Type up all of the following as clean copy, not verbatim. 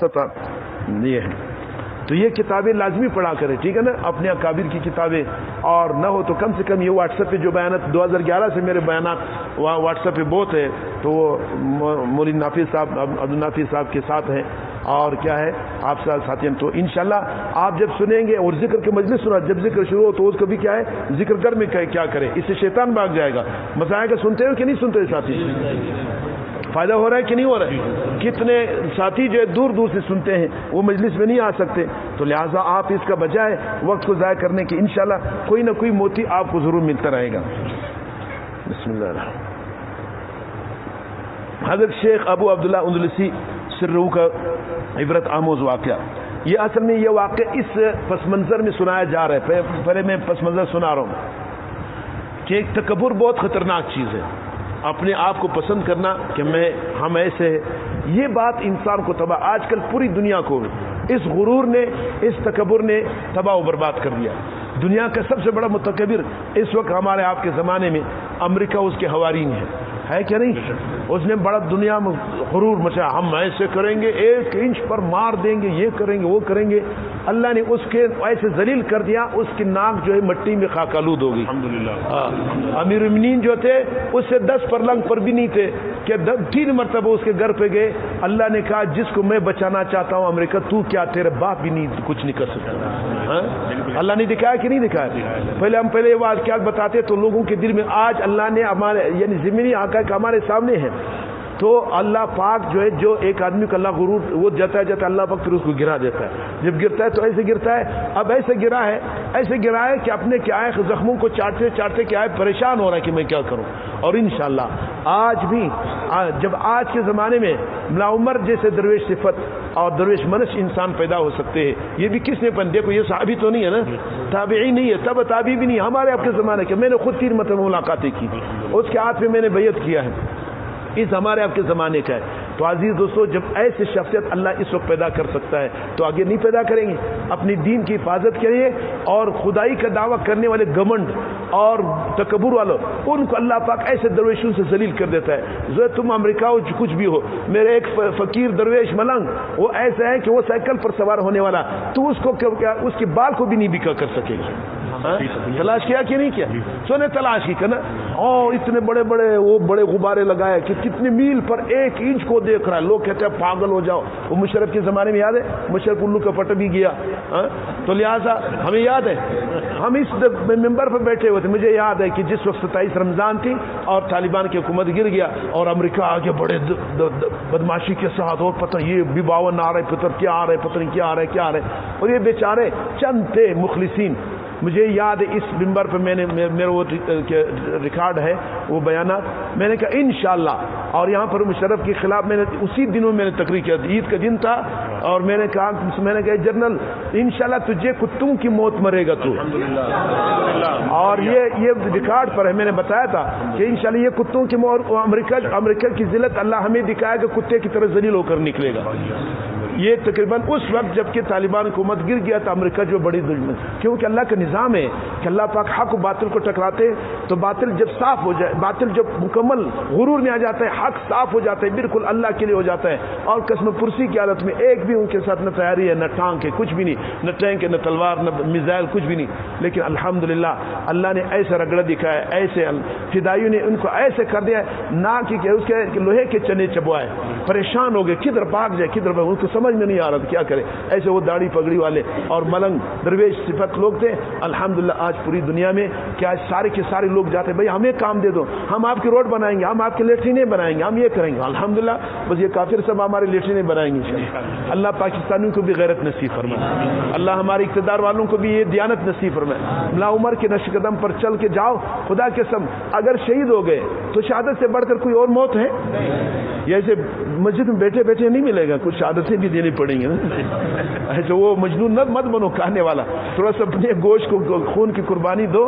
یہ ہے تو یہ کتابیں لازمی پڑھا کریں، ٹھیک ہے نا، اپنے اکابر کی کتابیں، اور نہ ہو تو کم سے کم یہ واٹس ایپ پہ جو بیانات 2011 سے میرے بیانات واٹس ایپ پہ بہت ہے، تو وہ مولوی نافذ صاحب عبدالنافذ صاحب کے ساتھ ہیں، اور کیا ہے آپ ساتھی ہیں، تو انشاءاللہ آپ جب سنیں گے، اور ذکر کے مجلس سنا، جب ذکر شروع ہو تو اس کو بھی کیا ہے ذکر گھر میں کیا کرے، اس سے شیطان بھاگ جائے گا۔ مسائل کا سنتے ہو کہ نہیں سنتے ساتھی؟ فائدہ ہو رہا ہے کہ نہیں ہو رہا ہے؟ کتنے ساتھی جو ہے دور دور سے سنتے ہیں، وہ مجلس میں نہیں آ سکتے، تو لہٰذا آپ اس کا بجائے وقت کو ضائع کرنے کی انشاءاللہ کوئی نہ کوئی موتی آپ کو ضرور ملتا رہے گا۔ بسم اللہ الرحمن۔ حضرت شیخ ابو عبداللہ اندلسی سرو کا عبرت آموز واقعہ، یہ اصل میں یہ واقعہ اس پس منظر میں سنایا جا رہا ہے، پہلے میں پس منظر سنا رہا ہوں کہ ایک تکبر بہت خطرناک چیز ہے، اپنے آپ کو پسند کرنا کہ ہم ایسے ہیں، یہ بات انسان کو تباہ، آج کل پوری دنیا کو اس غرور نے، اس تکبر نے تباہ و برباد کر دیا۔ دنیا کا سب سے بڑا متکبر اس وقت ہمارے آپ کے زمانے میں امریکہ اس کے حوارین ہے کیا نہیں؟ اس نے بڑا دنیا میں غرور مچایا، ہم ایسے کریں گے، 1 انچ پر مار دیں گے، یہ کریں گے وہ کریں گے۔ اللہ نے اس کے ایسے ذلیل کر دیا، اس کی ناک جو ہے مٹی میں خاک آلود ہوگی۔ امیر المؤمنین جو تھے اس سے 10 پرلنگ پر بھی نہیں تھے کہ 3 مرتبہ اس کے گھر پہ گئے، اللہ نے کہا جس کو میں بچانا چاہتا ہوں امریکہ، تو کیا تیرے باپ بھی نہیں کچھ نہیں کر سکتا۔ اللہ نے دکھایا کہ نہیں دکھایا؟ پہلے یہ واقعات بتاتے تو لوگوں کے دل میں، آج اللہ نے ہمارے یعنی زمینی حقائق ہمارے سامنے ہیں، تو اللہ پاک جو ہے، جو ایک آدمی کو اللہ غرور وہ جاتا ہے اللہ پاک پھر اس کو گرا دیتا ہے، جب گرتا ہے تو ایسے گرتا ہے، اب ایسے گرا ہے کہ اپنے کیا ہے زخموں کو چاٹتے چاٹتے کیا ہے پریشان ہو رہا ہے کہ میں کیا کروں۔ اور انشاءاللہ آج بھی جب آج کے زمانے میں ملا عمر جیسے درویش صفت اور درویش منش انسان پیدا ہو سکتے ہیں، یہ بھی کس نے دیکھو یہ صحابی تو نہیں ہے نا، تابعی نہیں ہے، تب تابعی بھی نہیں، ہمارے آپ کے زمانے کے، میں نے خود 3 مرتبہ ملاقاتیں کی، اس کے ہاتھ میں نے بیعت کیا ہے، اس ہمارے آپ کے زمانے کا ہے۔ تو عزیز دوستو، جب ایسی شخصیت اللہ اس وقت پیدا کر سکتا ہے تو آگے نہیں پیدا کریں گے؟ اپنی دین کی حفاظت کریے، اور خدائی کا دعویٰ کرنے والے گمنڈ اور تکبر والوں، ان کو اللہ پاک ایسے درویشوں سے ذلیل کر دیتا ہے۔ جو تم امریکہ ہو کچھ بھی ہو، میرے ایک فقیر درویش ملنگ وہ ایسا ہے کہ وہ سائیکل پر سوار ہونے والا، تو اس کو اس کے بال کو بھی نہیں بکا کر سکے گا۔ تلاش کیا کہ نہیں کیا؟ سونے تلاش کی نا، اتنے بڑے بڑے وہ بڑے غبارے لگائے کہ کتنے میل پر 1 انچ کو دیکھ رہا ہے، لوگ کہتے ہیں پاگل ہو جاؤ۔ وہ مشرف کے زمانے میں یاد ہے، مشرف الو کا پٹ بھی گیا، تو لہٰذا ہمیں یاد ہے، ہم اس ممبر پر بیٹھے ہوئے تھے، مجھے یاد ہے کہ جس وقت 27 رمضان تھی اور طالبان کی حکومت گر گیا اور امریکہ آگے بڑے بدماشی کے ساتھ، اور پتہ یہ بھی 52 آ رہے، پتہ کیا آ رہے، پتہ نہیں کیا آ رہے، اور یہ بیچارے چند تھے مخلصین۔ مجھے یاد ہے اس ممبر پہ میں نے میرا وہ ریکارڈ ہے وہ بیانات، میں نے کہا انشاءاللہ، اور یہاں پر مشرف کے خلاف میں نے اسی دنوں میں نے تقریر کیا، عید کا دن تھا، اور میں نے کہا جنرل انشاءاللہ تجھے کتوں کی موت مرے گا تو، اور یہ ریکارڈ پر ہے، میں نے بتایا تھا کہ انشاءاللہ یہ کتوں کی موت، امریکہ کی ذلت اللہ ہمیں دکھائے گا، کتے کی طرح ذلیل ہو کر نکلے گا۔ یہ تقریباً اس وقت جب کہ طالبان حکومت گر گیا تھا، امریکہ جو بڑی دشمن، کیونکہ اللہ کا نظام ہے کہ اللہ پاک حق و باطل کو ٹکراتے، تو باطل جب صاف ہو جائے، باطل جب مکمل غرور میں آ جاتا ہے، حق صاف ہو جاتا ہے، بالکل اللہ کے لیے ہو جاتا ہے، اور قسم پرسی کی حالت میں ایک بھی ان کے ساتھ نہ تیاری ہے، نہ ٹانک ہے، کچھ بھی نہیں، نہ ٹینک ہے، نہ تلوار، نہ میزائل، کچھ بھی نہیں، لیکن الحمدللہ اللہ نے ایسا رگڑا دکھایا، ایسے فدائیوں نے ان کو ایسے کر دیا نہ کہ اس کے لوہے کے چنے چبوائے، پریشان ہو گئے، کدھر بھاگ جائے کدھر بھاگ، ان کو سمجھ میں نہیں آ رہا کیا کرے، ایسے وہ داڑھی پگڑی والے اور ملنگ درویش صفت لوگ تھے۔ الحمدللہ آج پوری دنیا میں کیا سارے کے سارے لوگ جاتے ہیں، بھائی ہمیں کام دے دو، ہم آپ کی روڈ بنائیں گے، ہم آپ کے لیٹرینیں بنائیں گے، ہم یہ کریں گے، الحمدللہ بس یہ کافر سب ہمارے لیٹرینیں بنائیں گے۔ اللہ پاکستانیوں کو بھی غیرت نصیب فرمائے، اللہ ہمارے اقتدار والوں کو بھی یہ دیانت نصیب فرمائے۔ ملا عمر کے نقش قدم پر چل کے جاؤ، خدا کے قسم اگر شہید ہو گئے تو شہادت سے بڑھ کر کوئی اور موت ہے؟ ایسے مسجد میں بیٹھے بیٹھے نہیں ملے گا، کچھ شہادتیں بھی دینی پڑیں گی نا، ایسے وہ مجنون مت بنو کہنے والا، تھوڑا سا اپنے گوشت کو خون کی قربانی دو،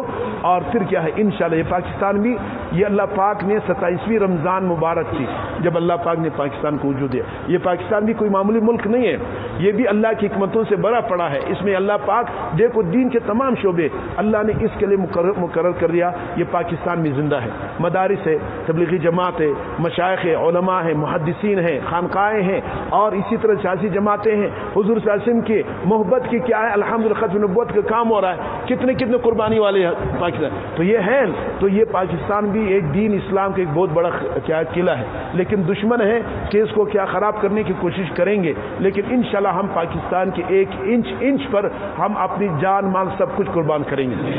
اور پھر کیا ہے انشاءاللہ یہ پاکستان بھی، یہ اللہ پاک نے 27ویں رمضان مبارک مبارک تھی جب اللہ پاک نے پاکستان کو وجود دیا. یہ پاکستان بھی کوئی معمولی ملک نہیں ہے, یہ بھی اللہ کی حکمتوں سے بڑا پڑا ہے. اس میں اللہ پاک دیکھو دین کے تمام شعبے اللہ نے اس کے لیے مقرر کر دیا. یہ پاکستان میں زندہ ہے, مدارس ہے, تبلیغی جماعت ہے, مشائخ ہے, علماء ہیں, محدثین ہیں, خانقاہیں ہیں, اور اسی طرح سیاسی جماعتیں ہیں. حضور صلی اللہ علیہ وسلم کی محبت کی کیا ہے الحمدللہ ختم نبوت کا کام ہو رہا ہے. کتنے قربانی والے ہیں پاکستان. تو یہ ہے, تو یہ پاکستان بھی ایک دین اسلام کا ایک بہت بڑا کیا قلعہ ہے, لیکن دشمن ہے کہ اس کو کیا خراب کرنے کی کوشش کریں گے. لیکن انشاءاللہ ہم پاکستان کے ایک انچ پر ہم اپنی جان مال سب کچھ قربان کریں گے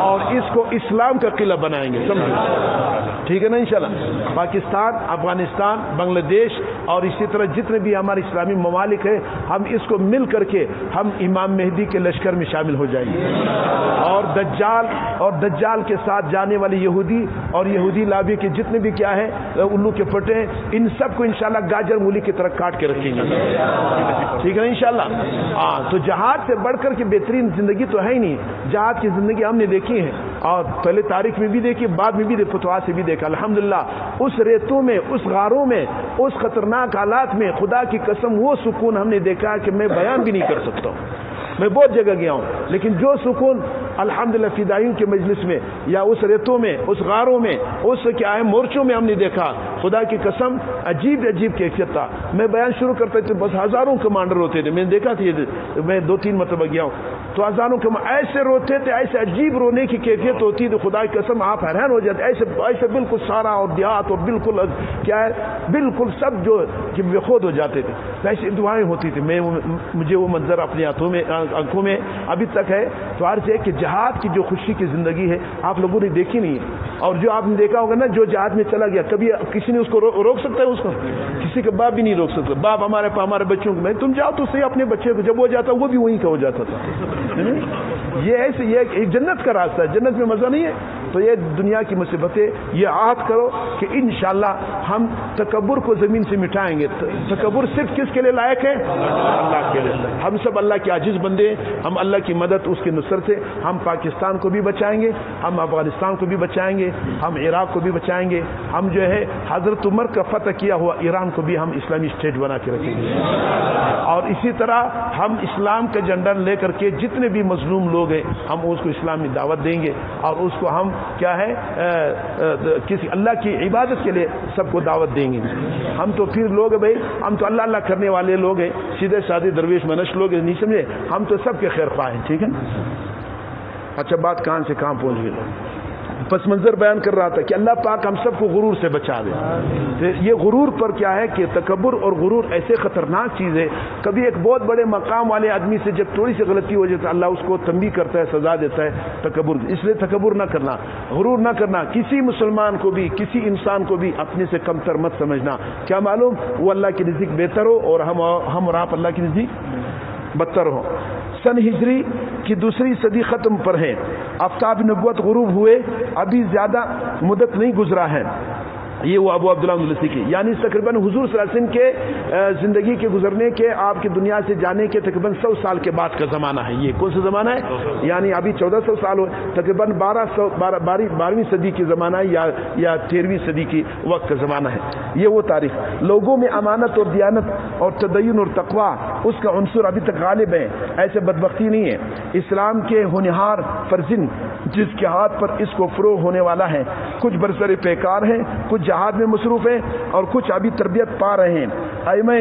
اور اس کو اسلام کا قلعہ بنائیں گے. سمجھے ٹھیک ہے نا. انشاءاللہ پاکستان, افغانستان, بنگلہ دیش اور اسی طرح جتنے بھی ہمارے اسلامی ممالک ہیں, ہم اس کو مل کر کے ہم امام مہدی کے لشکر میں شامل ہو جائیں گے. اور دجال کے ساتھ جانے والے یہودی اور یہودی لابی کے جتنے بھی کیا ہے الو کے پٹے ہیں, ان سب کو انشاءاللہ گاجر مولی کی طرح کاٹ کے رکھیں گے. ٹھیک ہے نا انشاءاللہ. تو جہاد سے بڑھ کر کے بہترین زندگی تو ہے ہی نہیں. جہاد کی زندگی ہم نے دیکھی ہے, اور پہلے تاریخ میں بھی دیکھی, بعد میں بھی فتوحات سے بھی دیکھا الحمدللہ. اس ریتوں میں, اس غاروں میں, اس خطرناک حالات میں خدا کی قسم وہ سکون ہم نے دیکھا کہ میں بیان بھی نہیں کر سکتا ہوں. میں بہت جگہ گیا ہوں, لیکن جو سکون الحمدللہ فدائیوں کے مجلس میں یا اس ریتوں میں, اس غاروں میں, اس کیا ہے مورچوں میں ہم نے دیکھا, خدا کی قسم عجیب کیفیت تھا. میں بیان شروع کرتا تھا, بس ہزاروں کمانڈر ہوتے تھے. میں نے دیکھا تھا, میں 2-3 مرتبہ گیا ہوں, تو ہزاروں ایسے روتے تھے, ایسے عجیب رونے کی کیفیت ہوتی تھی, خدا کی قسم آپ حیران ہو جاتے. ایسے بالکل سارا اور دیہات اور بالکل کیا ہے بالکل سب جو کہ بے خود ہو جاتے تھے. ایسی دعائیں ہوتی تھی. مجھے وہ منظر اپنی آنکھوں میں ابھی تک ہے. تو عرض ہے کہ جہاد کی جو خوشی کی زندگی ہے آپ لوگوں نے دیکھی نہیں ہے. اور جو آپ نے دیکھا ہوگا نا, جو جہاد میں چلا گیا, کبھی کسی نے اس کو روک سکتا ہے؟ اس کو کسی کا باپ بھی نہیں روک سکتا. باپ ہمارے بچوں کو, میں تم جاؤ تو صحیح اپنے بچے کو, جب وہ جاتا وہ بھی وہیں کا ہو جاتا تھا. یہ ایسے یہ جنت کا راستہ ہے, جنت میں مزہ نہیں ہے. تو یہ دنیا کی مصیبتیں, یہ عہد کرو کہ انشاءاللہ ہم تکبر کو زمین سے مٹائیں گے. تکبر صرف کس کے لیے لائق ہے؟ اللہ کے لیے. ہم سب اللہ کے عاجز بندے ہیں. ہم اللہ کی مدد, اس کی نصرت سے ہم پاکستان کو بھی بچائیں گے, ہم افغانستان کو بھی بچائیں گے, ہم عراق کو بھی بچائیں گے. ہم جو ہے حضرت عمر کا فتح کیا ہوا ایران کو بھی ہم اسلامی اسٹیٹ بنا کے رکھیں گے. اور اسی طرح ہم اسلام کا جھنڈا لے کر کے جتنے بھی مظلوم لوگ ہیں ہم اس کو اسلام میں دعوت دیں گے, اور اس کو ہم کیا ہے کسی اللہ کی عبادت کے لیے سب کو دعوت دیں گے. ہم تو پھر لوگ بھائی, ہم تو اللہ کرنے والے لوگ ہیں, سیدھے سادے درویش منش لوگ ہیں, نہیں سمجھے. ہم تو سب کے خیر خواہ ہیں. ٹھیک ہے. اچھا, بات کہاں سے کہاں پہنچ گئی. پس منظر بیان کر رہا تھا کہ اللہ پاک ہم سب کو غرور سے بچا دے. یہ غرور پر کیا ہے کہ تکبر اور غرور ایسے خطرناک چیز ہے. کبھی ایک بہت بڑے مقام والے آدمی سے جب تھوڑی سی غلطی ہو جاتی ہے, اللہ اس کو تنبیہ کرتا ہے, سزا دیتا ہے. تکبر, اس لیے تکبر نہ کرنا, غرور نہ کرنا. کسی مسلمان کو بھی, کسی انسان کو بھی اپنے سے کمتر مت سمجھنا. کیا معلوم وہ اللہ کے نزدیک بہتر ہو اور ہم اور آپ اللہ کے نزدیک بدتر ہو. سن ہجری کی 2 صدی ختم پر ہے. آفتاب نبوت غروب ہوئے ابھی زیادہ مدت نہیں گزرا ہے. یہ وہ ابو عبداللہ اندلسی کی, یعنی تقریباً حضور صلی اللہ علیہ وسلم کے زندگی کے گزرنے کے, آپ کی دنیا سے جانے کے تقریباً 100 سال کے بعد کا زمانہ ہے. یہ کون سا زمانہ ہے؟ یعنی ابھی 1400 سال ہو, تقریباً 12ویں صدی کی زمانہ ہے یا 13ویں صدی کی وقت کا زمانہ ہے. یہ وہ تاریخ. لوگوں میں امانت اور دیانت اور تدین اور تقوی اس کا عنصر ابھی تک غالب ہے. ایسے بدبختی نہیں ہے. اسلام کے ہونہار فرزند جس کے ہاتھ پر اس کو فروغ ہونے والا ہے, کچھ برسر پیکار ہیں, کچھ جہاد میں مصروف ہیں, اور کچھ ابھی تربیت پا رہے ہیں. ائمہ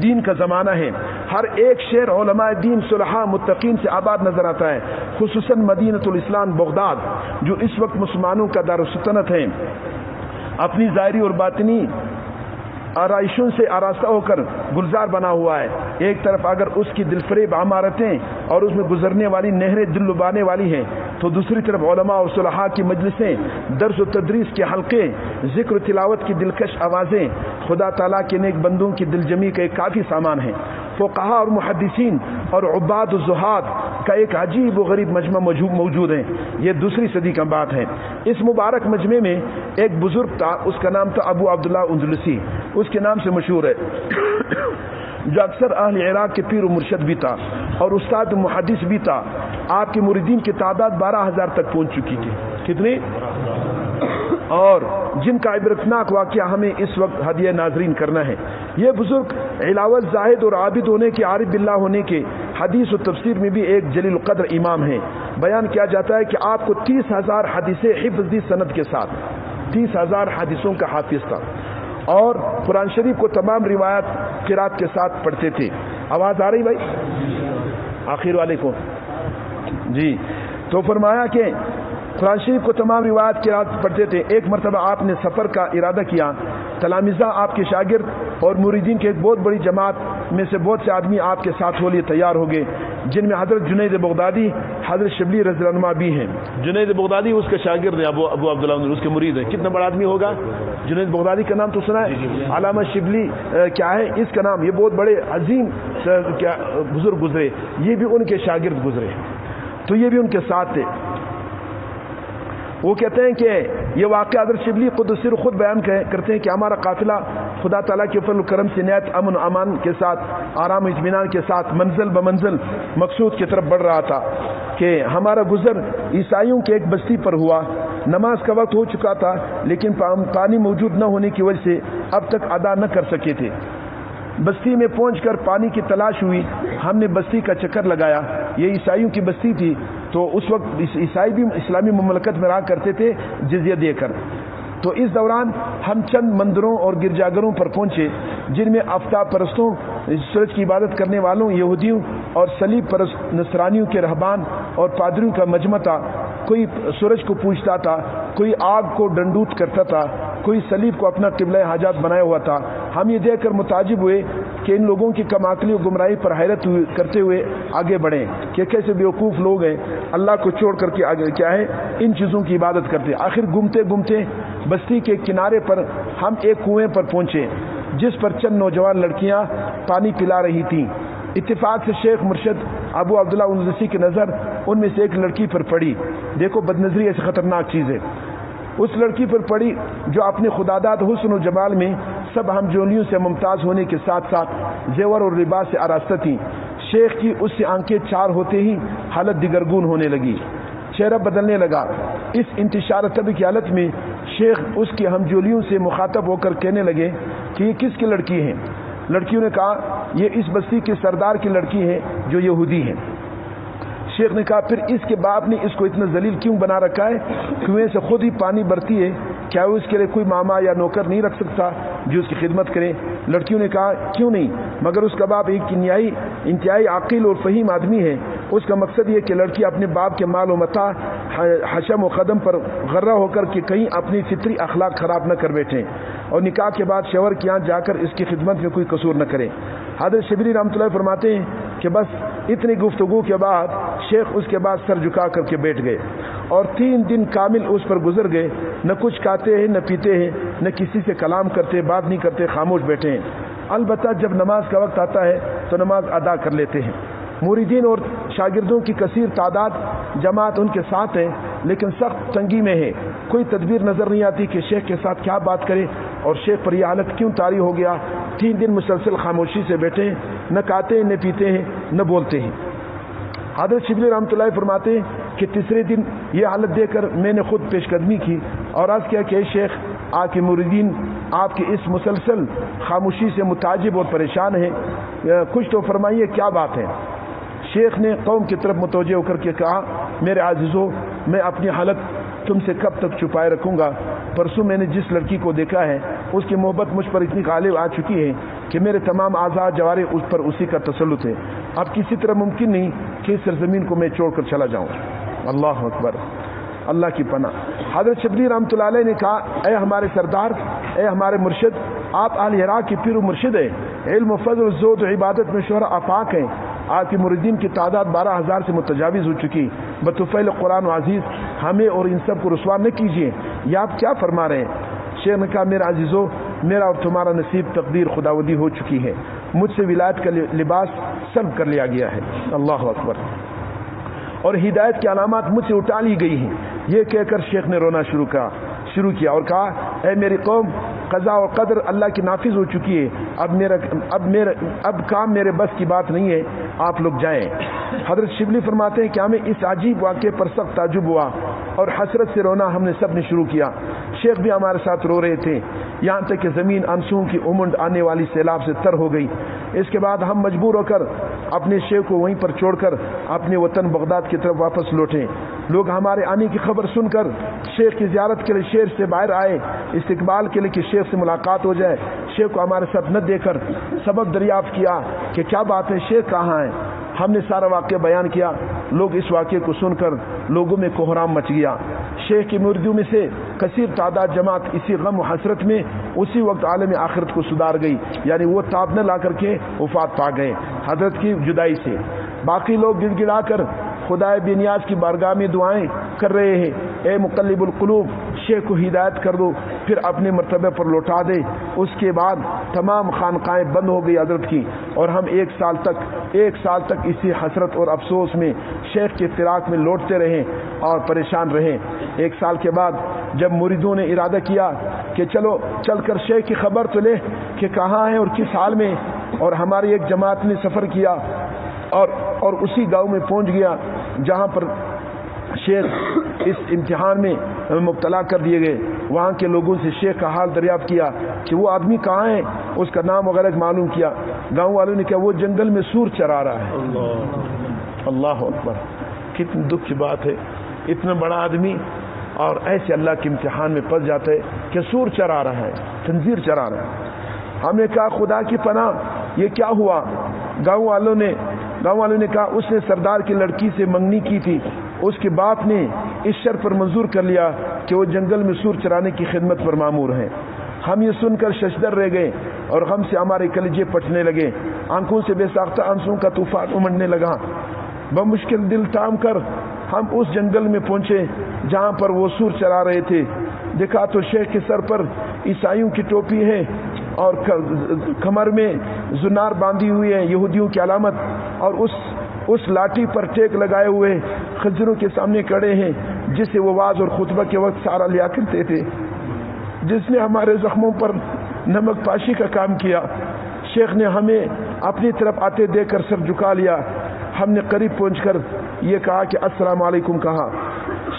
دین کا زمانہ ہے. ہر ایک شہر علماء دین صلحاء متقین سے آباد نظر آتا ہے, خصوصاً مدینۃ الاسلام بغداد جو اس وقت مسلمانوں کا دارالسلطنت ہے. اپنی ظاہری اور باطنی آرائشوں سے آراستہ ہو کر گلزار بنا ہوا ہے. ایک طرف اگر اس کی دلفریب عمارتیں اور اس میں گزرنے والی نہریں دل لبانے والی ہیں, تو دوسری طرف علماء اور صلحاء کی مجلسیں, درس و تدریس کے حلقے, ذکر و تلاوت کی دلکش آوازیں خدا تعالیٰ کے نیک بندوں کی دل جمی کا ایک کافی سامان ہے. فقہاء اور محدثین اور عباد و زہاد کا ایک عجیب و غریب مجمع موجود ہے. یہ 2 صدی کا بات ہے. اس مبارک مجمع میں ایک بزرگ تھا, اس کا نام تھا ابو عبداللہ اندلسی, اس کے نام سے مشہور ہے, جو اکثر اہل عراق کے پیر و مرشد بھی تھا اور استاد محدث بھی تھا. آپ کے مریدین کی تعداد 12,000 تک پہنچ چکی تھی. کتنی؟ اور جن کا عبرتناک واقعہ ہمیں اس وقت ہدیہ ناظرین کرنا ہے۔ یہ بزرگ علاوہ زاہد اور عابد ہونے کے، عارف باللہ ہونے کے، حدیث و تفسیر میں بھی ایک جلیل القدر امام ہیں۔ بیان کیا جاتا ہے کہ آپ کو 30,000 حدیثیں حفظ دی سند کے ساتھ، 30,000 حدیثوں کا حافظ تھا، اور قرآن شریف کو تمام روایات قرات کے ساتھ پڑھتے تھے۔ آواز آ رہی بھائی؟ آخر والے کو جی۔ تو فرمایا کہ قرآن شریف کو تمام روایات قرات پڑھتے تھے۔ ایک مرتبہ آپ نے سفر کا ارادہ کیا، تلامذہ آپ کے شاگرد اور مریدین کے ایک بہت بڑی جماعت میں سے بہت سے آدمی آپ کے ساتھ ہونے تیار ہو گئے، جن میں حضرت جنید بغدادی، حضرت شبلی رضی اللہ عنہ بھی ہیں۔ جنید بغدادی اس کے شاگرد ہیں، ابو عبداللہ اس کے مرید ہیں۔ کتنا بڑا آدمی ہوگا؟ جنید بغدادی کا نام تو سنا ہے؟ علامہ شبلی کیا ہے اس کا نام؟ یہ بہت بڑے عظیم بزرگ گزرے، یہ بھی ان کے شاگرد گزرے، تو یہ بھی ان کے ساتھ تھے۔ وہ کہتے ہیں کہ یہ واقعہ حضرت شبلی خود بیان کرتے ہیں کہ ہمارا قافلہ خدا تعالیٰ کے فضل و کرم سے نہایت امن و امان کے ساتھ، آرام و اطمینان کے ساتھ منزل بمنزل مقصود کی طرف بڑھ رہا تھا کہ ہمارا گزر عیسائیوں کے ایک بستی پر ہوا۔ نماز کا وقت ہو چکا تھا، لیکن پانی موجود نہ ہونے کی وجہ سے اب تک ادا نہ کر سکے تھے۔ بستی میں پہنچ کر پانی کی تلاش ہوئی، ہم نے بستی کا چکر لگایا۔ یہ عیسائیوں کی بستی تھی، تو اس وقت عیسائی بھی اسلامی مملکت میں رہا کرتے تھے جزیہ دے کر۔ تو اس دوران ہم چند مندروں اور گرجا گھروں پر پہنچے، جن میں آفتاب پرستوں، سورج کی عبادت کرنے والوں یہودیوں اور صلیب پرست نصرانیوں کے رہبان اور پادریوں کا مجمع تھا۔ کوئی سورج کو پوجتا تھا، کوئی آگ کو ڈنڈوت کرتا تھا، کوئی صلیب کو اپنا قبلہ حاجات بنایا ہوا تھا۔ ہم یہ دیکھ کر متعجب ہوئے کہ ان لوگوں کی کم عقلی و گمراہی پر حیرت کرتے ہوئے آگے بڑھیں کہ کیسے بیوقوف لوگ ہیں، اللہ کو چھوڑ کر کے آگے کیا ہے ان چیزوں کی عبادت کرتے۔ آخر گھومتے گھومتے بستی کے کنارے پر ہم ایک کنویں پر پہنچے، جس پر چند نوجوان لڑکیاں پانی پلا رہی تھیں۔ اتفاق سے شیخ مرشد ابو عبداللہ اندلسی کی نظر ان میں سے ایک لڑکی پر پڑی۔ دیکھو بدنظری ایسی خطرناک چیز ہے۔ اس لڑکی پر پڑی جو اپنے خداداد حسن و جمال میں سب ہم جونیوں سے ممتاز ہونے کے ساتھ ساتھ زیور اور لباس سے آراستہ تھی۔ شیخ کی اس سے آنکھیں چار ہوتے ہی حالت دیگرگون ہونے لگی، چہرہ بدلنے لگا۔ اس انتشار طبع کی حالت میں شیخ اس کی ہمجولیوں سے مخاطب ہو کر کہنے لگے کہ یہ کس کی لڑکی ہے؟ لڑکیوں نے کہا یہ اس بستی کے سردار کی لڑکی ہے جو یہودی ہے۔ شیخ نے کہا پھر اس کے باپ نے اس کو اتنا ذلیل کیوں بنا رکھا ہے؟ کنویں سے خود ہی پانی بھرتی ہے، کیا وہ اس کے لیے کوئی ماما یا نوکر نہیں رکھ سکتا جو اس کی خدمت کرے؟ لڑکیوں نے کہا کیوں نہیں، مگر اس کا باپ ایک انتہائی عاقل اور فہیم آدمی ہے۔ اس کا مقصد یہ کہ لڑکی اپنے باپ کے مال و متاع، حشم و قدم پر غرہ ہو کر کہ کہیں اپنی فطری اخلاق خراب نہ کر بیٹھیں، اور نکاح کے بعد شوہر کے یہاں جا کر اس کی خدمت میں کوئی قصور نہ کرے۔ حضرت شبلی رحمۃ اللہ فرماتے ہیں کہ بس اتنی گفتگو کے بعد شیخ اس کے بعد سر جھکا کر کے بیٹھ گئے، اور 3 دن کامل اس پر گزر گئے۔ نہ کچھ کھاتے ہیں، نہ پیتے ہیں، نہ کسی سے کلام کرتے، بات نہیں کرتے، خاموش بیٹھے ہیں۔ البتہ جب نماز کا وقت آتا ہے تو نماز ادا کر لیتے ہیں۔ مریدین اور شاگردوں کی کثیر تعداد جماعت ان کے ساتھ ہے، لیکن سخت تنگی میں ہے۔ کوئی تدبیر نظر نہیں آتی کہ شیخ کے ساتھ کیا بات کرے، اور شیخ پر یہ حالت کیوں طاری ہو گیا۔ 3 دن مسلسل خاموشی سے بیٹھے ہیں، نہ کھاتے ہیں، نہ پیتے ہیں، نہ بولتے ہیں۔ حضرت شبلی رحمۃ اللہ فرماتے ہیں کہ تیسرے دن یہ حالت دیکھ کر میں نے خود پیش قدمی کی اور عرض کیا کہ شیخ، آپ کے مریدین آپ کی اس مسلسل خاموشی سے متعجب اور پریشان ہیں، کچھ تو فرمائیے کیا بات ہے۔ شیخ نے قوم کی طرف متوجہ ہو کر کے کہا میرے عزیزو، میں اپنی حالت تم سے کب تک چھپائے رکھوں گا؟ پرسوں میں نے جس لڑکی کو دیکھا ہے اس کی محبت مجھ پر اتنی غالب آ چکی ہے کہ میرے تمام اعضاء جوارے اس پر اسی کا تسلط ہے۔ اب کسی طرح ممکن نہیں کہ اس سرزمین کو میں چھوڑ کر چلا جاؤں۔ اللہ اکبر، اللہ کی پناہ۔ حضرت شبلی رحمۃ اللہ علیہ نے کہا اے ہمارے سردار، اے ہمارے مرشد، آپ اہل عراق کے پیر و مرشد ہیں، علم و فضل و زہد و عبادت میں شہرا آفاق ہیں۔ آپ کے مریدین کی تعداد 12,000 سے متجاوز ہو چکی۔ بطفیل قرآن و عزیز ہمیں اور ان سب کو رسوا نہ کیجیے، یہ آپ کیا فرما رہے ہیں؟ شیخ نے کہا میرا عزیزو، میرا اور تمہارا نصیب تقدیر خداوندی ہو چکی ہے، مجھ سے ولایت کا لباس سلب کر لیا گیا ہے۔ اللہ اکبر۔ اور ہدایت کی علامات مجھ سے اٹھا لی گئی ہیں۔ یہ کہہ کر شیخ نے رونا شروع کیا اور کہا اے میری قوم، قضاء و قدر اللہ کی نافذ ہو چکی ہے، اب کام میرے بس کی بات نہیں ہے، آپ لوگ جائیں۔ حضرت شبلی فرماتے ہیں کہ ہمیں اس عجیب واقعے پر سخت تعجب ہوا اور حسرت سے رونا ہم نے سب نے شروع کیا۔ شیخ بھی ہمارے ساتھ رو رہے تھے، یہاں تک کہ زمین آنسوؤں کی امنڈ آنے والی سیلاب سے تر ہو گئی۔ اس کے بعد ہم مجبور ہو کر اپنے شیخ کو وہیں پر چھوڑ کر اپنے وطن بغداد کی طرف واپس لوٹے۔ لوگ ہمارے آنے کی خبر سن کر شیخ کی زیارت کے لیے شہر سے باہر آئے، استقبال کے لیے کہ شیخ سے ملاقات ہو جائے۔ شیخ کو ہمارے ساتھ نہ دیکھ کر سبب دریافت کیا کہ کیا بات ہے، شیخ کہاں ہے؟ ہم نے سارا واقعہ بیان کیا۔ لوگ اس واقعے کو سن کر لوگوں میں کوہرام مچ گیا۔ شیخ کی مردوں میں سے کثیر تعداد جماعت اسی غم و حسرت میں اسی وقت عالم آخرت کو سدھار گئی، یعنی وہ تاب نہ لا کر کے وفات پا گئے حضرت کی جدائی سے۔ باقی لوگ گڑ گڑا کر خدائے بے نیاز کی بارگاہ میں دعائیں کر رہے ہیں، اے مقلب القلوب، شیخ کو ہدایت کر دو، پھر اپنے مرتبے پر لوٹا دے۔ اس کے بعد تمام خانقاہیں بند ہو گئی حضرت کی، اور ہم ایک سال تک اسی حسرت اور افسوس میں شیخ کے فراق میں لوٹتے رہے اور پریشان رہے۔ ایک سال کے بعد جب مریدوں نے ارادہ کیا کہ چلو چل کر شیخ کی خبر تو لے کہ کہاں ہے اور کس حال میں، اور ہماری ایک جماعت نے سفر کیا اور اسی گاؤں میں پہنچ گیا جہاں پر شیخ اس امتحان میں مبتلا کر دیے گئے۔ وہاں کے لوگوں سے شیخ کا حال دریافت کیا کہ وہ آدمی کہاں ہے، اس کا نام وغیرہ معلوم کیا۔ گاؤں والوں نے کہا وہ جنگل میں سور چرا رہا ہے۔ اللہ اکبر، کتنی دکھ کی بات ہے، اتنا بڑا آدمی اور ایسے اللہ کے امتحان میں پھنس جاتا ہے کہ سور چرا رہا ہے، خنزیر چرا رہا ہے۔ ہم نے کہا خدا کی پناہ یہ کیا ہوا؟ گاؤں والوں نے کہا اس نے سردار کی لڑکی سے منگنی کی تھی، اس کے باپ نے اس شرط پر منظور کر لیا کہ وہ جنگل میں سور چرانے کی خدمت پر مامور ہیں۔ ہم یہ سن کر ششدر رہ گئے اور غم سے ہمارے کلیجے پھٹنے لگے، آنکھوں سے بے ساختہ آنسوؤں کا طوفان امڑنے لگا۔ بمشکل دل تام کر ہم اس جنگل میں پہنچے جہاں پر وہ سور چرا رہے تھے۔ دیکھا تو شیخ کے سر پر عیسائیوں کی ٹوپی ہے اور کمر میں زنار باندھی ہوئی ہے، یہودیوں کی علامت، اور اس لاٹھی پر ٹیک لگائے ہوئے خنجروں کے سامنے کھڑے ہیں جسے وہ واعظ اور خطبہ کے وقت سارا لیا کرتے تھے، جس نے ہمارے زخموں پر نمک پاشی کا کام کیا۔ شیخ نے ہمیں اپنی طرف آتے دیکھ کر سر جھکا لیا۔ ہم نے قریب پہنچ کر یہ کہا کہ السلام علیکم کہا۔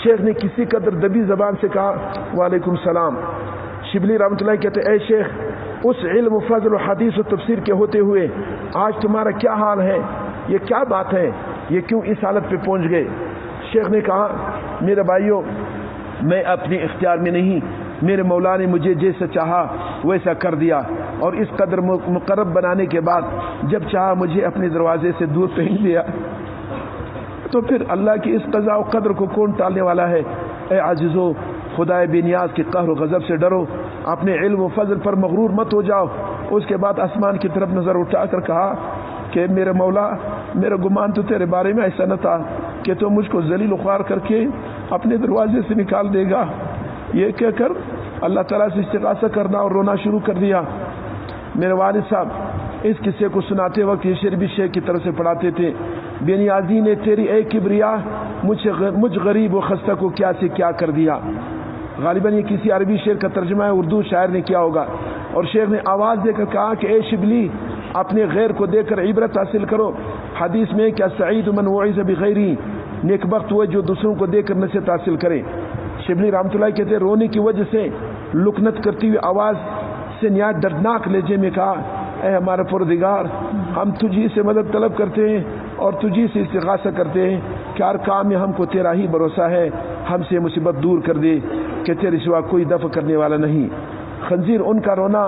شیخ نے کسی قدر دبی زبان سے کہا وعلیکم السلام۔ شبلی رحمۃ اللہ کہتے اے شیخ، اس علم و فضل و حدیث و تفسیر کے ہوتے ہوئے آج تمہارا کیا حال ہے؟ یہ کیا بات ہے؟ یہ کیوں اس حالت پہ پہنچ گئے؟ شیخ نے کہا میرے بھائیوں، میں اپنے اختیار میں نہیں، میرے مولا نے مجھے جیسا چاہا ویسا کر دیا، اور اس قدر مقرب بنانے کے بعد جب چاہا مجھے اپنے دروازے سے دور پھینک دیا، تو پھر اللہ کی اس قضاء و قدر کو کون ٹالنے والا ہے؟ اے عزیزو، خدائے بے نیاز کے قہر و غضب سے ڈرو، اپنے علم و فضل پر مغرور مت ہو جاؤ۔ اس کے بعد آسمان کی طرف نظر اٹھا کر کہا کہ میرے مولا، میرا گمان تو تیرے بارے میں ایسا نہ تھا کہ تو مجھ کو ذلیل و خوار کر کے اپنے دروازے سے نکال دے گا۔ یہ کہہ کر اللہ تعالیٰ سے استغاثہ کرنا اور رونا شروع کر دیا۔ میرے والد صاحب اس قصے کو سناتے وقت یہ شعر بھی شیخ کی طرف سے پڑھاتے تھے، بے نیازی نے تیری اے کبریا مجھ غریب و خستہ کو کیا سے کیا کر دیا۔ غالباً یہ کسی عربی شعر کا ترجمہ ہے، اردو شاعر نے کیا ہوگا، اور شیخ نے آواز دے کر کہا کہ اے شبلی، اپنے غیر کو دیکھ کر عبرت حاصل کرو۔ حدیث میں کیا سعید من وعظ بغیری، نیک بخت وہ جو دوسروں کو دیکھ کر نصیحت حاصل کرے۔ شبلی رحمۃ اللہ کہتے رونے کی وجہ سے لکنت کرتی ہوئی آواز سے نہایت دردناک لہجے میں کہا اے ہمارا پروردگار، ہم تجھی سے مدد طلب کرتے ہیں اور تجھی سے استغاثہ کرتے ہیں کہ ہر کام میں ہم کو تیرا ہی بھروسہ ہے، ہم سے مصیبت دور کر دے کہ تیرے سوا کوئی دفع کرنے والا نہیں۔ خنزیر ان کا رونا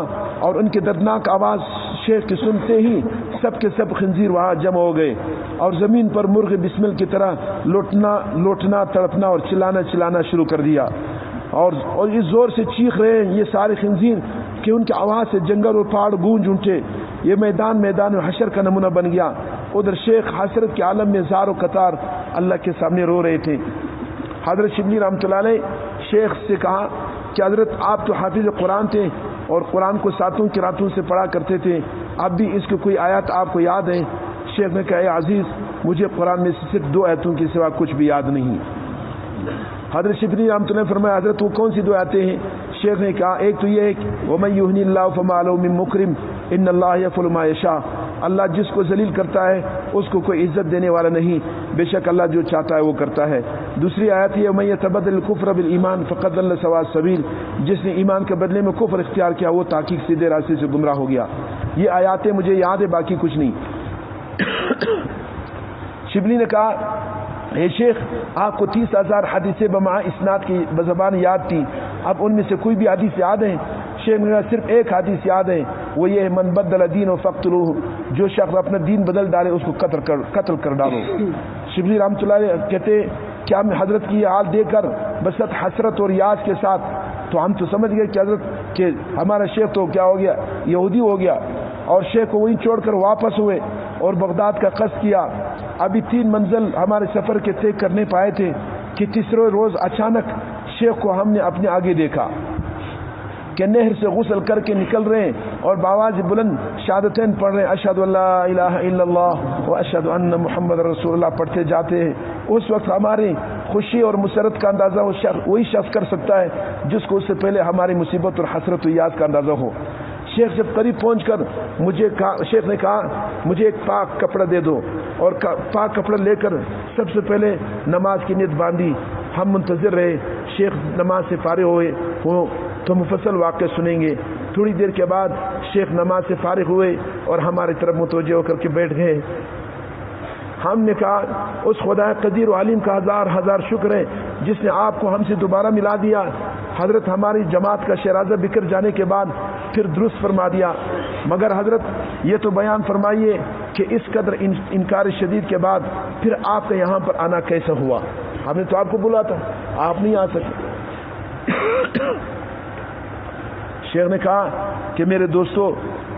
اور ان کی دردناک آواز شیخ کی سنتے ہی سب کے سب خنزیر وہاں جمع ہو گئے اور زمین پر مرغ بسمل کی طرح لوٹنا تڑپنا اور چلانا شروع کر دیا، اور اس زور سے چیخ رہے ہیں یہ سارے خنزیر کہ ان کی آواز سے جنگل اور پہاڑ گونج اٹھے۔ یہ میدان حشر کا نمونہ بن گیا۔ ادھر شیخ حسرت کے عالم میں زار و قطار اللہ کے سامنے رو رہے تھے۔ حضرت شبلی رحمۃ اللہ علیہ شیخ سے کہا کہ حضرت آپ تو حافظ قرآن تھے اور قرآن کو ساتوں کی راتوں سے پڑھا کرتے تھے، اب بھی اس کی کوئی آیات آپ کو یاد ہے؟ شیخ نے کہا اے عزیز، مجھے قرآن میں صرف 2 آیتوں کے سوا کچھ بھی یاد نہیں۔ حضرت شبلی رحمۃ اللہ نے فرمایا حضرت وہ کون سی 2 آیتیں ہیں؟ شیخ نے کہا ایک تو یہ ہے کہ وَمَن يُهْنِ اللَّهُ فَمَا لَهُ مِن مُكْرِمٍ إِنَّ اللَّهَ يَفْعَلُ مَا يَشَاءُ، اللہ جس کو ذلیل کرتا ہے اس کو کوئی عزت دینے والا نہیں، بے شک اللہ جو چاہتا ہے وہ کرتا ہے. دوسری آیت یہ من یتبدل الکفر بالایمان فقد ضل سواء السبیل، جس نے ایمان کے بدلے میں کفر اختیار کیا وہ تحقیق سیدھے راستے سے گمراہ ہو گیا. یہ آیاتیں مجھے یاد ہے، باقی کچھ نہیں. شبلی نے کہا اے شیخ آپ کو 30,000 حدیثیں بمع اسناد کی بزبان یاد تھی، اب ان میں سے کوئی بھی حدیث یاد ہے؟ شیخ نے کہا صرف ایک حدیث یاد ہے، وہ یہ ہے من بدل دینہ فاقتلوہ، جو شخص اپنا دین بدل ڈالے اس کو قتل کر ڈالو. شبلی رحمۃ اللہ علیہ کہتے کیا میں حضرت کی حال دیکھ کر بسط حسرت اور یاس کے ساتھ تو ہم تو سمجھ گئے کہ حضرت کہ ہمارا شیخ تو کیا ہو گیا، یہودی ہو گیا، اور شیخ کو وہیں چھوڑ کر واپس ہوئے اور بغداد کا قصد کیا. ابھی 3 منزل ہمارے سفر کے طے کرنے پائے تھے کہ تیسرے روز اچانک شیخ کو ہم نے اپنے آگے دیکھا کہ نہر سے غسل کر کے نکل رہے ہیں اور بآواز بلند شہادتین پڑھ رہے ہیں، اشہد ان لا الہ الا اللہ و اشہد ان محمد رسول اللہ پڑھتے جاتے ہیں. اس وقت ہماری خوشی اور مسرت کا اندازہ وہی شخص کر سکتا ہے جس کو اس سے پہلے ہماری مصیبت اور حسرت و یاس کا اندازہ ہو. شیخ جب قریب پہنچ کر شیخ نے کہا مجھے ایک پاک کپڑا دے دو، اور پاک کپڑا لے کر سب سے پہلے نماز کی نیت باندھی. ہم منتظر رہے، شیخ نماز سے فارغ ہوئے تو مفصل واقعہ سنیں گے. تھوڑی دیر کے بعد شیخ نماز سے فارغ ہوئے اور ہماری طرف متوجہ ہو کر کے بیٹھ گئے. ہم نے کہا اس خدا قدیر و علیم کا ہزار ہزار شکر ہے جس نے آپ کو ہم سے دوبارہ ملا دیا. حضرت ہماری جماعت کا شیرازہ بکھر جانے کے بعد پھر درست فرما دیا، مگر حضرت یہ تو بیان فرمائیے کہ اس قدر انکار شدید کے بعد پھر آپ کا یہاں پر آنا کیسا ہوا؟ ہم نے تو آپ کو بلا تھا، آپ نہیں آ سکے. شیخ نے کہا کہ میرے دوستو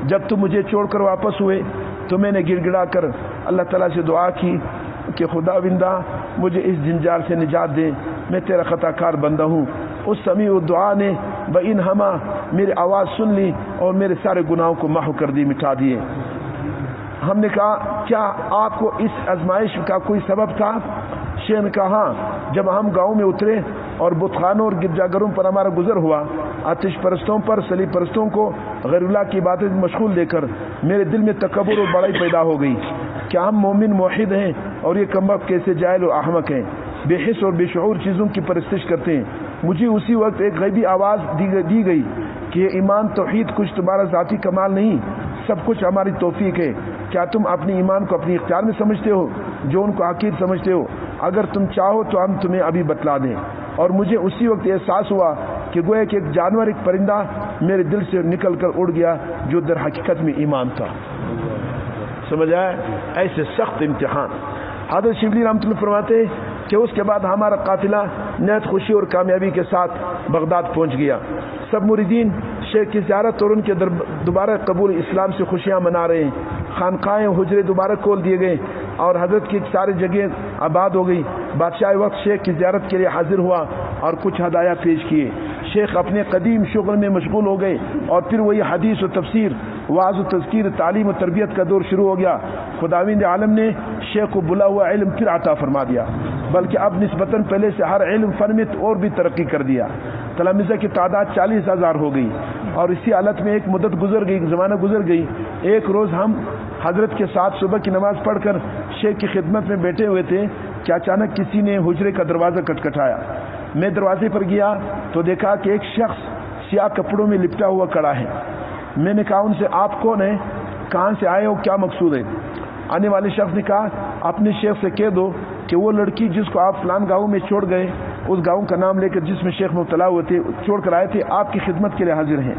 جب تم مجھے چھوڑ کر واپس ہوئے تو میں نے گڑ گڑا کر اللہ تعالیٰ سے دعا کی کہ خدا بندہ مجھے اس جنجال سے نجات دے، میں تیرا خطا کار بندہ ہوں. اس سمیع دعا نے بِن ہما میری آواز سن لی اور میرے سارے گناہوں کو محو کر دی، مٹا دیے. ہم نے کہا کیا آپ کو اس آزمائش کا کوئی سبب تھا؟ شیخ نے کہا ہاں، جب ہم گاؤں میں اترے اور بت خانوں اور گرجا گھروں پر ہمارا گزر ہوا، آتش پرستوں پر صلیب پرستوں کو غیر اللہ کی عبادت میں مشغول دے کر میرے دل میں تکبر اور بڑائی پیدا ہو گئی. کیا ہم مومن موحد ہیں اور یہ کمبخت کیسے جاہل و احمق ہیں، بے حس اور بے شعور چیزوں کی پرستش کرتے ہیں. مجھے اسی وقت ایک غیبی آواز دی گئی کہ یہ ایمان توحید کچھ تمہارا ذاتی کمال نہیں، سب کچھ ہماری توفیق ہے. کیا تم اپنے ایمان کو اپنی اختیار میں سمجھتے ہو جو ان کو حقیر سمجھتے ہو؟ اگر تم چاہو تو ہم تمہیں ابھی بتلا دیں. اور مجھے اسی وقت احساس ہوا کہ گویا کہ ایک جانور، ایک پرندہ میرے دل سے نکل کر اڑ گیا جو در حقیقت میں ایمان تھا. سمجھ آئے؟ ایسے سخت امتحان. حضرت شبلی رحمۃ اللہ فرماتے کہ اس کے بعد ہمارا قافلہ نہایت خوشی اور کامیابی کے ساتھ بغداد پہنچ گیا. سب مریدین شیخ کی زیارت اور ان کے دوبارہ قبول اسلام سے خوشیاں منا رہے ہیں. خانقاہیں حجرے دوبارہ کھول دیے گئے اور حضرت کی ساری جگہ آباد ہو گئی. بادشاہ وقت شیخ کی زیارت کے لیے حاضر ہوا اور کچھ ہدایہ پیش کیے. شیخ اپنے قدیم شغل میں مشغول ہو گئے اور پھر وہی حدیث و تفسیر، وعظ و تذکیر، تعلیم و تربیت کا دور شروع ہو گیا. خداوند عالم نے شیخ کو بلا ہوا علم پھر عطا فرما دیا، بلکہ اب نسبتاً پہلے سے ہر علم فن میں اور بھی ترقی کر دیا. تلامذہ کی تعداد 40,000 ہو گئی. اور اسی حالت میں ایک مدت گزر گئی، زمانہ گزر گئی. ایک روز ہم حضرت کے ساتھ صبح کی نماز پڑھ کر شیخ کی خدمت میں بیٹھے ہوئے تھے کہ اچانک کسی نے حجرے کا دروازہ کھٹکھٹایا. میں دروازے پر گیا تو دیکھا کہ ایک شخص سیاہ کپڑوں میں لپٹا ہوا کھڑا ہے. میں نے کہا ان سے آپ کون ہیں، کہاں سے آئے ہو، کیا مقصود ہے؟ آنے والے شخص نے کہا اپنے شیخ سے کہہ دو کہ وہ لڑکی جس کو آپ فلان گاؤں میں چھوڑ گئے، اس گاؤں کا نام لے کر جس میں شیخ مبتلا ہوئے تھے، چھوڑ کر آئے تھے، آپ کی خدمت کے لیے حاضر ہیں.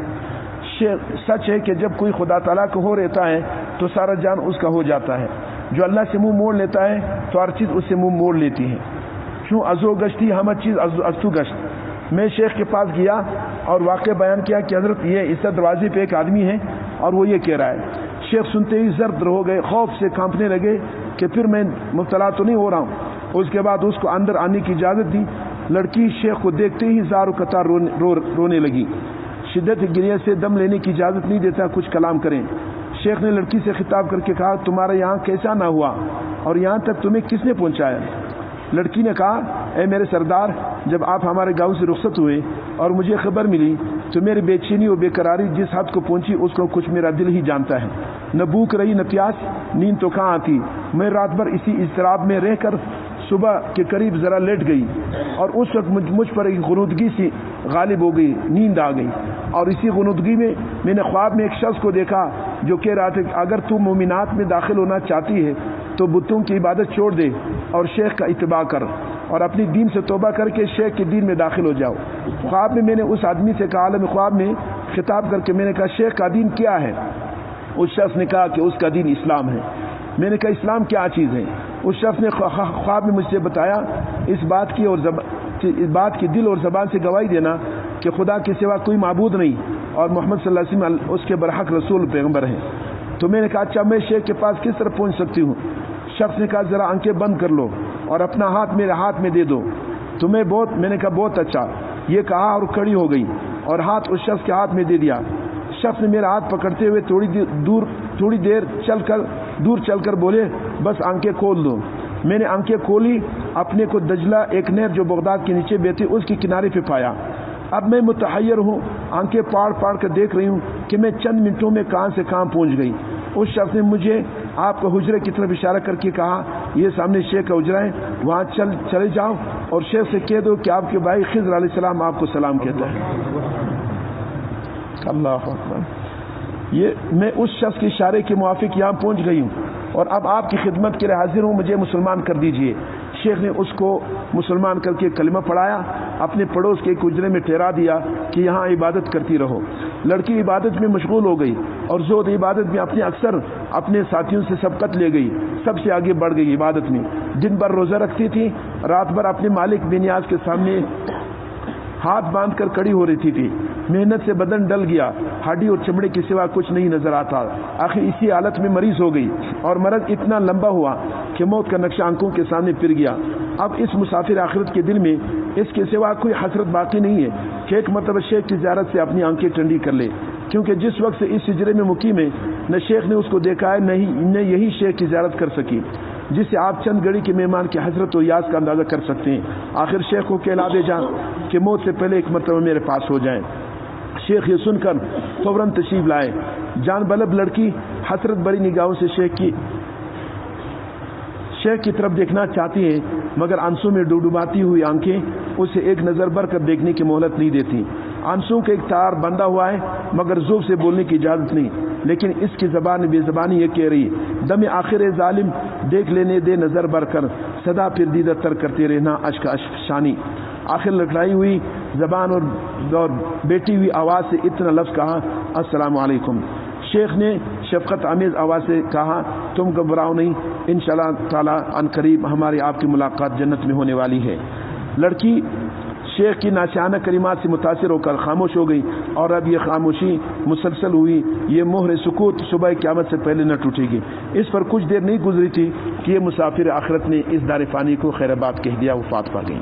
سچ ہے کہ جب کوئی خدا تعالیٰ کو ہو رہتا ہے تو سارا جان اس کا ہو جاتا ہے. جو اللہ سے منہ موڑ لیتا ہے تو ہر چیز اس سے منہ موڑ لیتی ہے. چوں ازو گشتی ہم چیز ازو گشت. میں شیخ کے پاس گیا اور واقعہ بیان کیا کہ حضرت یہ اس دروازے پہ ایک آدمی ہے اور وہ یہ کہہ رہا ہے. شیخ سنتے ہی زرد ہو گئے، خوف سے کانپنے لگے کہ پھر میں مبتلا تو نہیں ہو رہا ہوں. اس کے بعد اس کو اندر آنے کی اجازت دی. لڑکی شیخ کو دیکھتے ہی زار و قطار رونے لگی. شدت گریہ سے دم لینے کی اجازت نہیں دیتا کچھ کلام کریں. شیخ نے لڑکی سے خطاب کر کے کہا تمہارا یہاں کیسا نہ ہوا اور یہاں تک تمہیں کس نے پہنچایا؟ لڑکی نے کہا اے میرے سردار، جب آپ ہمارے گاؤں سے رخصت ہوئے اور مجھے خبر ملی تو میری بے چینی اور بے قراری جس حد کو پہنچی اس کو کچھ میرا دل ہی جانتا ہے. نہ بھوک رہی نہ پیاس، نیند تو کہاں آتی، میں رات بھر اسی اضطراب میں رہ کر صبح کے قریب ذرا لیٹ گئی اور اس وقت مجھ پر ایک غنودگی سی غالب ہو گئی، نیند آ گئی، اور اسی غنودگی میں نے خواب میں ایک شخص کو دیکھا جو کہہ رہا تھا کہ اگر تو مومنات میں داخل ہونا چاہتی ہے تو بتوں کی عبادت چھوڑ دے اور شیخ کا اتباع کر اور اپنی دین سے توبہ کر کے شیخ کے دین میں داخل ہو جاؤ۔ خواب میں نے اس آدمی سے کہا، عالم خواب میں خطاب کر کے میں نے کہا شیخ کا دین کیا ہے؟ اس شخص نے کہا کہ اس کا دین اسلام ہے۔ میں نے کہا اسلام کیا چیز ہے؟ اس شخص نے خواب میں مجھ سے بتایا اس بات کی دل اور زبان سے گواہی دینا کہ خدا کے سوا کوئی معبود نہیں اور محمد صلی اللہ علیہ وسلم اس کے برحق رسول پیغمبر ہیں۔ تو میں نے کہا اچھا میں شیخ کے پاس کس طرح پہنچ سکتی ہوں؟ شخص نے کہا ذرا آنکھیں بند کر لو اور اپنا ہاتھ میرے ہاتھ میں دے دو۔ میں نے کہا بہت اچھا، یہ کہا اور کھڑی ہو گئی اور ہاتھ اس شخص کے ہاتھ میں دے دیا۔ شخص نے میرا ہاتھ پکڑتے ہوئے تھوڑی دیر دور چل کر بولے بس آنکھیں کھول دو۔ میں نے آنکھیں کھولی، اپنے کو دجلہ ایک نہر جو بغداد کے نیچے بہتی اس کی کنارے پہ پایا۔ اب میں متحیر ہوں، آنکھیں پاڑ کر دیکھ رہی ہوں کہ میں چند منٹوں میں کہاں سے کہاں پہنچ گئی۔ اس شخص نے مجھے آپ کا حجرے کی طرف اشارہ کر کے کہا یہ سامنے شیخ کا حجرہ ہے، وہاں چلے جاؤ اور شیخ سے کہہ دو کہ آپ کے بھائی خضر علیہ السلام آپ کو سلام کہتا ہے۔ اللہ اکبر۔ میں اس شخص کے اشارے کے موافق یہاں پہنچ گئی ہوں اور اب آپ کی خدمت کے لیے حاضر ہوں، مجھے مسلمان کر دیجئے۔ شیخ نے اس کو مسلمان کر کے کلمہ پڑھایا، اپنے پڑوس کے ایک حجرے میں ٹھہرا دیا کہ یہاں عبادت کرتی رہو۔ لڑکی عبادت میں مشغول ہو گئی اور زود عبادت میں اپنے ساتھیوں سے سبقت لے گئی، سب سے آگے بڑھ گئی عبادت میں۔ دن بھر روزہ رکھتی تھی، رات بھر اپنے مالک بے نیاز کے سامنے ہاتھ باندھ کر کڑی ہو رہتی تھی۔ محنت سے بدن ڈل گیا، ہڈی اور چمڑے کے سوا کچھ نہیں نظر آتا۔ آخر اسی حالت میں مریض ہو گئی اور مرض اتنا لمبا ہوا کہ موت کا نقشہ آنکھوں کے سامنے پھر گیا۔ اب اس مسافر آخرت کے دل میں اس کے سوا کوئی حسرت باقی نہیں ہے کہ ایک مرتبہ شیخ کی زیارت سے اپنی آنکھیں ٹھنڈی کر لے، کیونکہ جس وقت سے اس ہجرے میں مقیم ہے نہ شیخ نے اس کو دیکھا ہے نہ یہی شیخ کی زیارت کر سکی جس سے آپ چند گھڑی کے مہمان کی حسرت و یاس کا اندازہ کر سکتے ہیں۔ آخر شیخ کو کہلا دے جا کہ موت سے پہلے ایک مرتبہ میرے پاس ہو جائیں۔ شیخ یہ سن کر فوراً تشریف لائے۔ جان بلب لڑکی حسرت بری نگاہوں سے شیخ کی طرف دیکھنا چاہتی ہے، مگر آنسوں میں ڈوباتی ہوئی آنکھیں اسے ایک نظر بھر کر دیکھنے کی مہلت نہیں دیتی۔ آنسوں کا ایک تار بندھا ہوا ہے مگر زور سے بولنے کی اجازت نہیں، لیکن اس کی زبان بے زبانی یہ کہہ رہی دم آخر ظالم دیکھ لینے دے نظر بھر کر، صدا پھر دیدہ تر کرتے رہنا اشک اشانی۔ آخر لٹڑائی ہوئی زبان اور بیٹی ہوئی آواز سے اتنا لفظ کہا السلام علیکم۔ شیخ نے شفقت آمیز آواز سے کہا تم گھبراؤ نہیں، انشاءاللہ تعالی عن قریب ہماری آپ کی ملاقات جنت میں ہونے والی ہے۔ لڑکی شیخ کی ناشیانہ کلمات سے متاثر ہو کر خاموش ہو گئی اور اب یہ خاموشی مسلسل ہوئی، یہ مہر سکوت صبح قیامت سے پہلے نہ ٹوٹے گی۔ اس پر کچھ دیر نہیں گزری تھی کہ یہ مسافر آخرت نے اس دار فانی کو خیر آباد کہہ دیا، وفات پا گئی۔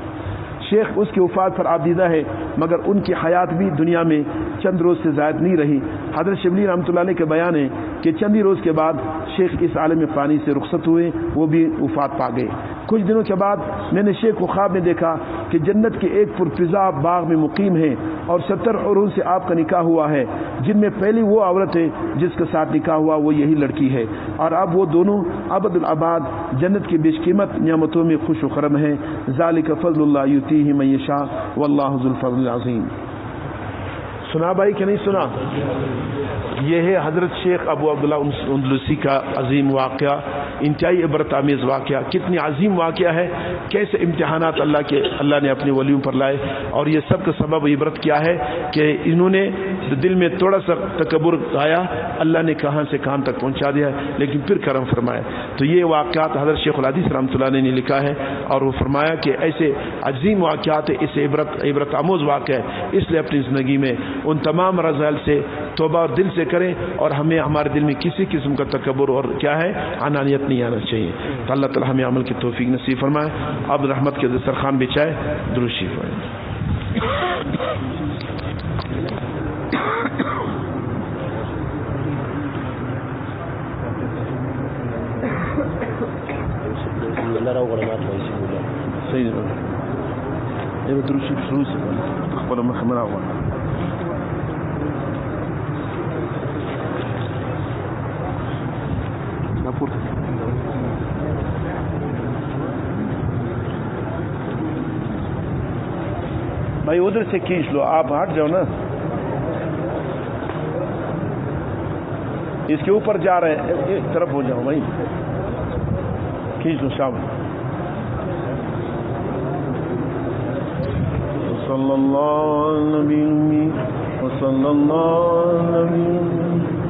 شیخ اس کی وفات پر آبدیدہ ہے مگر ان کی حیات بھی دنیا میں چند روز سے زائد نہیں رہی۔ حضرت شبلی رحمۃ اللہ علیہ کے بیان ہے کہ چند ہی روز کے بعد شیخ اس عالم فانی سے رخصت ہوئے، وہ بھی وفات پا گئے۔ کچھ دنوں کے بعد میں نے شیخ کو خواب میں دیکھا کہ جنت کے ایک پرفضا باغ میں مقیم ہے اور 70 حوروں سے آپ کا نکاح ہوا ہے، جن میں پہلی وہ عورت ہے جس کے ساتھ نکاح ہوا وہ یہی لڑکی ہے، اور اب وہ دونوں ابد الآباد جنت کی بیش قیمت نعمتوں میں خوش و خرم ہیں۔ ذالک فضل اللہ یؤتیہ من یشاء واللہ ذو الفضل العظیم۔ سنا بھائی کہ نہیں سنا؟ یہ ہے حضرت شیخ ابو عبداللہ اندلسی کا عظیم واقعہ، انتہائی عبرت آمیز واقعہ۔ کتنی عظیم واقعہ ہے، کیسے امتحانات اللہ نے اپنے ولیوں پر لائے، اور یہ سب کا سبب عبرت کیا ہے کہ انہوں نے دل میں تھوڑا سا تکبر آیا، اللہ نے کہاں سے کہاں تک پہنچا دیا، لیکن پھر کرم فرمایا۔ تو یہ واقعات حضرت شیخ الحدیث رحمۃ اللہ علیہ نے لکھا ہے، اور وہ فرمایا کہ ایسے عظیم واقعات اسے عبرت آموز واقعہ ہے، اس لیے اپنی زندگی میں ان تمام رذائل سے توبہ اور دل سے کریں، اور ہمیں ہمارے دل میں کسی قسم کا تکبر اور کیا ہے انانیت نہیں آنا چاہیے۔ تو اللہ تعالی ہمیں عمل کی توفیق نصیب فرمائے۔ اب رحمت کے دسترخوان بچھائے، درود شریف پڑھیں۔ صحیح ہے، درود شریف شروع سے خبر مخمرہ ہوا۔ بھائی ادھر سے کھینچ لو, آپ ہٹ جاؤ نا, اس کے اوپر جا رہے ہیں, ایک طرف ہو جاؤ بھائی, کھینچ لو شام. صلی اللہ علیہ وسلم, صلی اللہ علیہ وسلم.